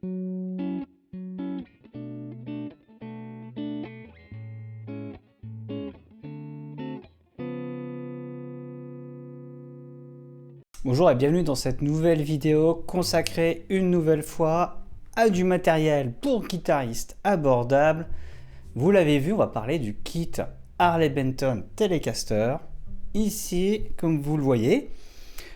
Bonjour et bienvenue dans cette nouvelle vidéo consacrée une nouvelle fois à du matériel pour guitaristes abordable. Vous l'avez vu, on va parler du kit Harley Benton Telecaster, ici comme vous le voyez.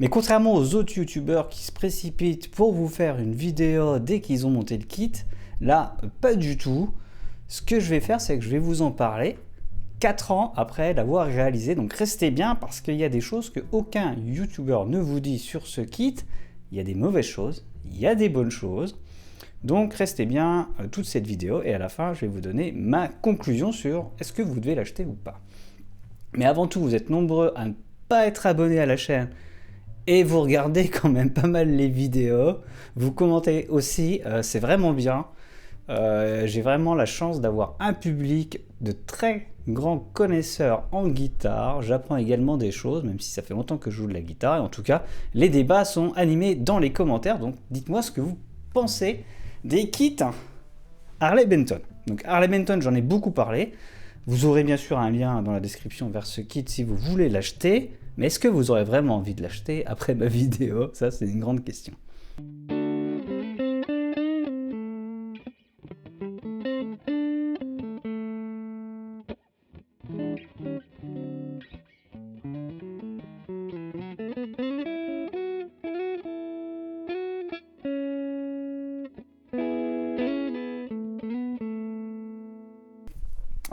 Mais contrairement aux autres youtubeurs qui se précipitent pour vous faire une vidéo dès qu'ils ont monté le kit, là pas du tout. Ce que je vais faire, c'est que je vais vous en parler 4 ans après l'avoir réalisé, donc restez bien parce qu'il y a des choses que aucun youtubeur ne vous dit sur ce kit. Il y a des mauvaises choses, il y a des bonnes choses, donc restez bien toute cette vidéo et à la fin je vais vous donner ma conclusion sur est-ce que vous devez l'acheter ou pas. Mais avant tout, vous êtes nombreux à ne pas être abonnés à la chaîne et vous regardez quand même pas mal les vidéos, vous commentez aussi, c'est vraiment bien. J'ai vraiment la chance d'avoir un public de très grands connaisseurs en guitare. J'apprends également des choses, même si ça fait longtemps que je joue de la guitare. Et en tout cas, les débats sont animés dans les commentaires. Donc dites-moi ce que vous pensez des kits Harley Benton. Donc Harley Benton, j'en ai beaucoup parlé. Vous aurez bien sûr un lien dans la description vers ce kit si vous voulez l'acheter. Mais est-ce que vous aurez vraiment envie de l'acheter après ma vidéo? Ça, c'est une grande question.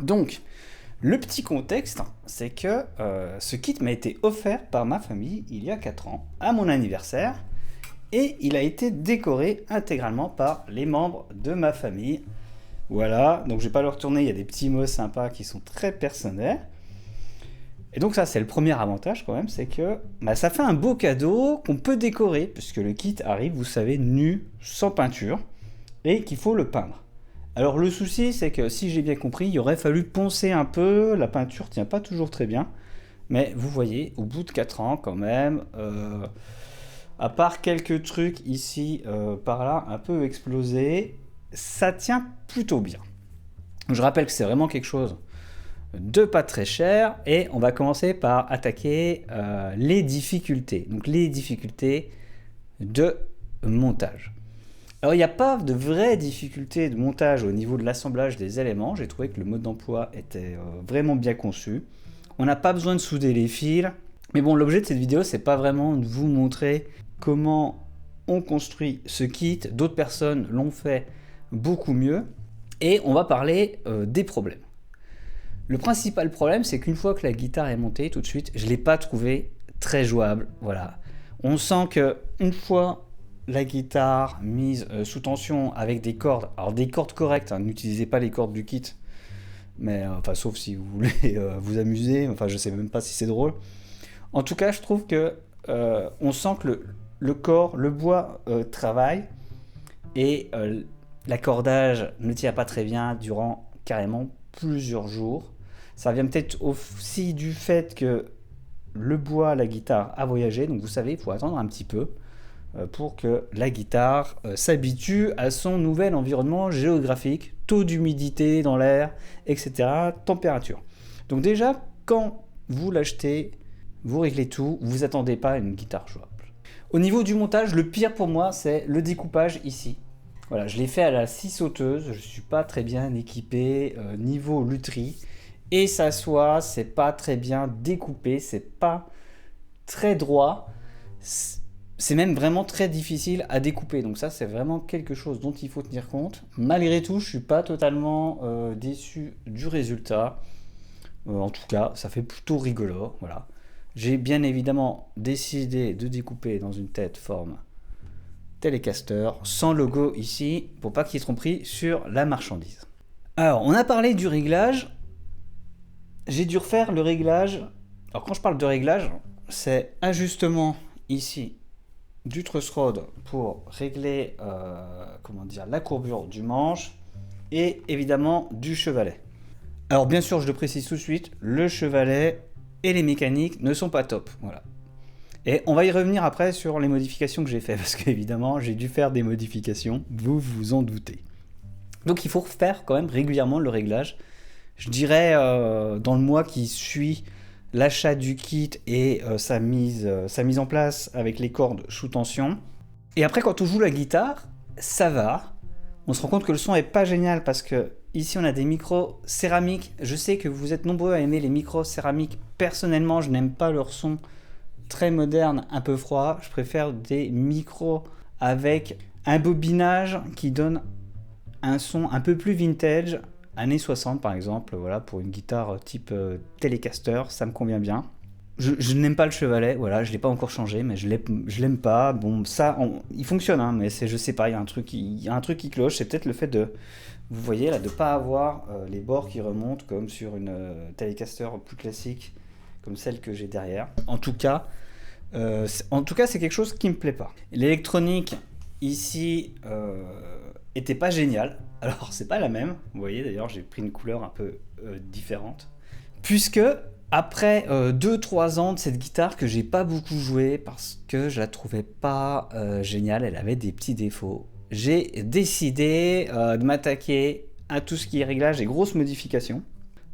Donc, le petit contexte, c'est que ce kit m'a été offert par ma famille il y a 4 ans, à mon anniversaire, et il a été décoré intégralement par les membres de ma famille. Voilà, donc je ne vais pas le retourner, il y a des petits mots sympas qui sont très personnels. Et donc ça, c'est le premier avantage quand même, c'est que ça fait un beau cadeau qu'on peut décorer, puisque le kit arrive, vous savez, nu, sans peinture, et qu'il faut le peindre. Alors le souci, c'est que si j'ai bien compris, il aurait fallu poncer un peu, la peinture tient pas toujours très bien, mais vous voyez, au bout de 4 ans quand même, à part quelques trucs ici, par là, un peu explosés, ça tient plutôt bien. Je rappelle que c'est vraiment quelque chose de pas très cher, et on va commencer par attaquer les difficultés. Donc les difficultés de montage. Alors il n'y a pas de vraies difficultés de montage au niveau de l'assemblage des éléments. J'ai trouvé que le mode d'emploi était vraiment bien conçu. On n'a pas besoin de souder les fils. Mais bon, l'objet de cette vidéo, c'est pas vraiment de vous montrer comment on construit ce kit. D'autres personnes l'ont fait beaucoup mieux. Et on va parler des problèmes. Le principal problème, c'est qu'une fois que la guitare est montée, tout de suite, je ne l'ai pas trouvé très jouable. Voilà. On sent qu'une fois la guitare mise sous tension avec des cordes, alors des cordes correctes, hein, n'utilisez pas les cordes du kit, mais enfin sauf si vous voulez vous amuser, enfin je sais même pas si c'est drôle. En tout cas, je trouve que on sent que le corps, le bois travaille, et l'accordage ne tient pas très bien durant carrément plusieurs jours. Ça vient peut-être aussi du fait que le bois, la guitare a voyagé, donc vous savez, il faut attendre un petit peu pour que la guitare s'habitue à son nouvel environnement géographique, taux d'humidité dans l'air, etc., température. Donc déjà, quand vous l'achetez, vous réglez tout, vous attendez pas à une guitare jouable. Au niveau du montage, le pire pour moi, c'est le découpage ici. Voilà, je l'ai fait à la scie sauteuse, je ne suis pas très bien équipé niveau lutherie, et ça soit, c'est pas très bien découpé, c'est pas très droit. C'est même vraiment très difficile à découper, donc ça c'est vraiment quelque chose dont il faut tenir compte. Malgré tout, je ne suis pas totalement déçu du résultat. En tout cas, ça fait plutôt rigolo. Voilà. J'ai bien évidemment décidé de découper dans une tête forme Telecaster, sans logo ici, pour pas qu'il y ait tromperie sur la marchandise. Alors, on a parlé du réglage. J'ai dû refaire le réglage. Alors quand je parle de réglage, c'est ajustement ici du truss rod pour régler la courbure du manche, et évidemment du chevalet. Alors bien sûr, je le précise tout de suite, le chevalet et les mécaniques ne sont pas top. Voilà. Et on va y revenir après sur les modifications que j'ai fait, parce qu'évidemment, j'ai dû faire des modifications, vous vous en doutez. Donc il faut faire quand même régulièrement le réglage. Je dirais dans le mois qui suit l'achat du kit et sa mise en place avec les cordes sous tension. Et après, quand on joue la guitare, ça va. On se rend compte que le son est pas génial parce que ici on a des micros céramiques. Je sais que vous êtes nombreux à aimer les micros céramiques. Personnellement, je n'aime pas leur son très moderne, un peu froid. Je préfère des micros avec un bobinage qui donne un son un peu plus vintage, années 60 par exemple, voilà, pour une guitare type Telecaster, ça me convient bien. Je n'aime pas le chevalet, voilà, je l'ai pas encore changé, mais je l'aime pas. Bon, ça, il fonctionne, hein, mais je sais pas, il y a un truc qui cloche. C'est peut-être le fait de, vous voyez là, de pas avoir les bords qui remontent comme sur une Telecaster plus classique, comme celle que j'ai derrière. En tout cas, c'est quelque chose qui me plaît pas. L'électronique ici était pas géniale. Alors c'est pas la même. Vous voyez d'ailleurs, j'ai pris une couleur un peu différente, puisque après 2-3 ans de cette guitare que j'ai pas beaucoup joué parce que je la trouvais pas géniale, elle avait des petits défauts. J'ai décidé de m'attaquer à tout ce qui est réglage et grosses modifications.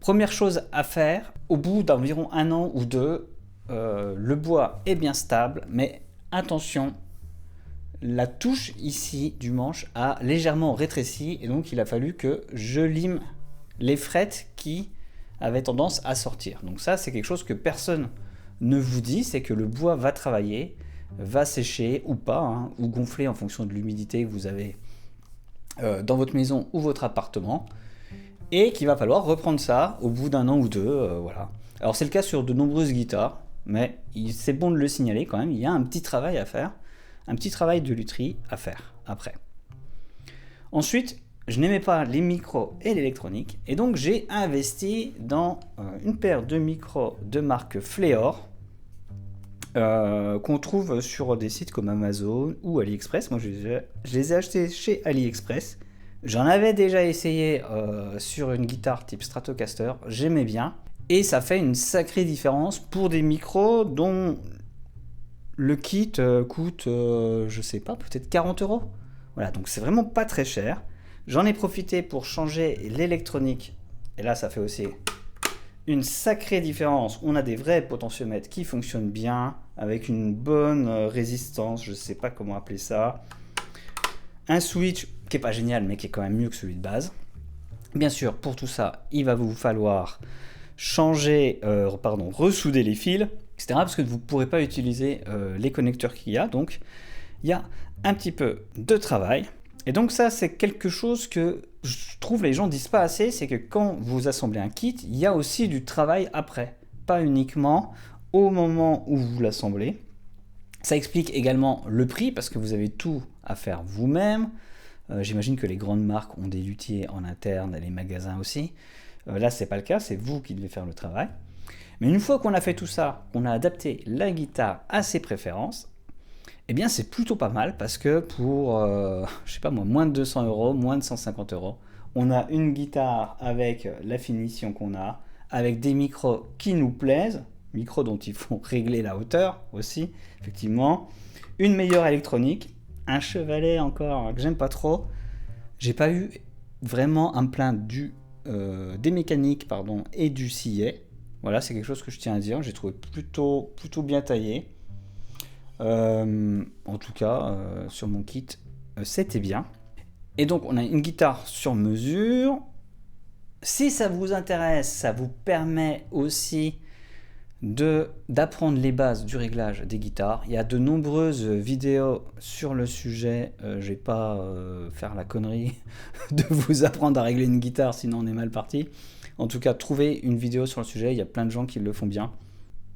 Première chose à faire, au bout d'environ 1 an ou 2, le bois est bien stable, mais attention, la touche ici du manche a légèrement rétréci et donc il a fallu que je lime les frettes qui avait tendance à sortir. Donc ça, c'est quelque chose que personne ne vous dit, c'est que le bois va travailler, va sécher ou pas, hein, ou gonfler en fonction de l'humidité que vous avez dans votre maison ou votre appartement, et qu'il va falloir reprendre ça au bout d'1 an ou 2, voilà. Alors c'est le cas sur de nombreuses guitares, mais c'est bon de le signaler quand même, il y a un petit travail à faire, un petit travail de lutherie à faire après. Ensuite, je n'aimais pas les micros et l'électronique, et donc j'ai investi dans une paire de micros de marque Fleor qu'on trouve sur des sites comme Amazon ou AliExpress. Moi, je les ai achetés chez AliExpress. J'en avais déjà essayé sur une guitare type Stratocaster, j'aimais bien, et ça fait une sacrée différence pour des micros dont le kit coûte, je sais pas, peut-être 40 €. Voilà, donc c'est vraiment pas très cher. J'en ai profité pour changer l'électronique, et là ça fait aussi une sacrée différence. On a des vrais potentiomètres qui fonctionnent bien, avec une bonne résistance, je sais pas comment appeler ça. Un switch qui est pas génial, mais qui est quand même mieux que celui de base. Bien sûr, pour tout ça, il va vous falloir ressouder les fils, etc. Parce que vous ne pourrez pas utiliser les connecteurs qu'il y a, donc il y a un petit peu de travail. Et donc ça, c'est quelque chose que je trouve les gens disent pas assez, c'est que quand vous assemblez un kit, il y a aussi du travail après, pas uniquement au moment où vous l'assemblez. Ça explique également le prix, parce que vous avez tout à faire vous-même. J'imagine que les grandes marques ont des luthiers en interne, les magasins aussi. Là, c'est pas le cas, c'est vous qui devez faire le travail. Mais une fois qu'on a fait tout ça, qu'on a adapté la guitare à ses préférences, eh bien c'est plutôt pas mal parce que pour, je sais pas moi, moins de 200 €, moins de 150 €, on a une guitare avec la finition qu'on a, avec des micros qui nous plaisent, micros dont il faut régler la hauteur aussi, effectivement, une meilleure électronique, un chevalet encore que j'aime pas trop. J'ai pas eu vraiment à me plaindre des mécaniques et du sillet. Voilà, c'est quelque chose que je tiens à dire, j'ai trouvé plutôt bien taillé. En tout cas, sur mon kit, c'était bien. Et donc, on a une guitare sur mesure. Si ça vous intéresse, ça vous permet aussi d'apprendre les bases du réglage des guitares. Il y a de nombreuses vidéos sur le sujet. Je vais pas faire la connerie de vous apprendre à régler une guitare, sinon on est mal parti. En tout cas, trouvez une vidéo sur le sujet. Il y a plein de gens qui le font bien.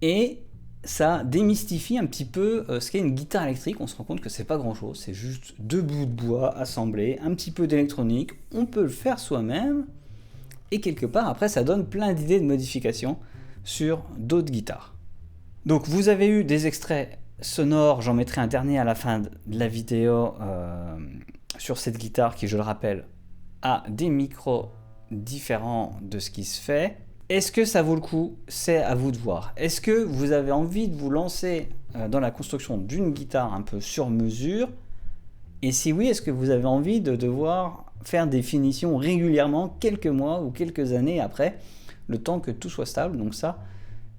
Et ça démystifie un petit peu ce qu'est une guitare électrique. On se rend compte que c'est pas grand chose, c'est juste 2 bouts de bois assemblés, un petit peu d'électronique, on peut le faire soi-même, et quelque part après ça donne plein d'idées de modifications sur d'autres guitares. Donc vous avez eu des extraits sonores, j'en mettrai un dernier à la fin de la vidéo sur cette guitare qui, je le rappelle, a des micros différents de ce qui se fait. Est-ce que ça vaut le coup? C'est à vous de voir. Est-ce que vous avez envie de vous lancer dans la construction d'une guitare un peu sur mesure? Et si oui, est-ce que vous avez envie de devoir faire des finitions régulièrement, quelques mois ou quelques années après, le temps que tout soit stable? Donc ça,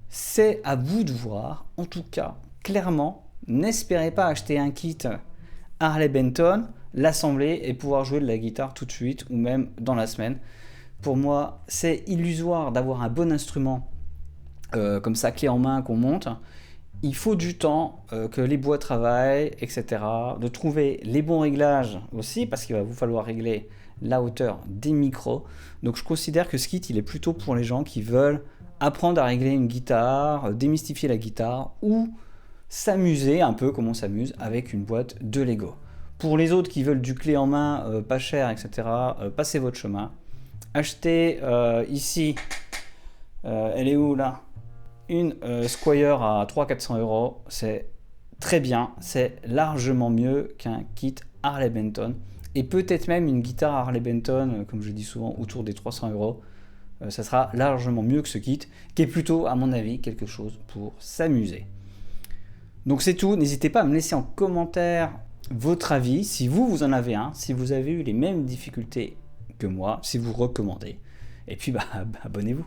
c'est à vous de voir. En tout cas, clairement, n'espérez pas acheter un kit Harley Benton, l'assembler et pouvoir jouer de la guitare tout de suite ou même dans la semaine. Pour moi, c'est illusoire d'avoir un bon instrument comme ça, clé en main, qu'on monte. Il faut du temps, que les bois travaillent, etc. De trouver les bons réglages aussi, parce qu'il va vous falloir régler la hauteur des micros. Donc je considère que ce kit, il est plutôt pour les gens qui veulent apprendre à régler une guitare, démystifier la guitare, ou s'amuser un peu comme on s'amuse avec une boîte de Lego. Pour les autres qui veulent du clé en main, pas cher, etc., passez votre chemin. Achetez ici, elle est où là? Une Squier à 300-400 euros, c'est très bien, c'est largement mieux qu'un kit Harley Benton, et peut-être même une guitare Harley Benton, comme je dis souvent, autour des 300 euros. Ça sera largement mieux que ce kit, qui est plutôt, à mon avis, quelque chose pour s'amuser. Donc c'est tout, n'hésitez pas à me laisser en commentaire votre avis, si vous en avez un, si vous avez eu les mêmes difficultés que moi, si vous recommandez, et puis abonnez-vous.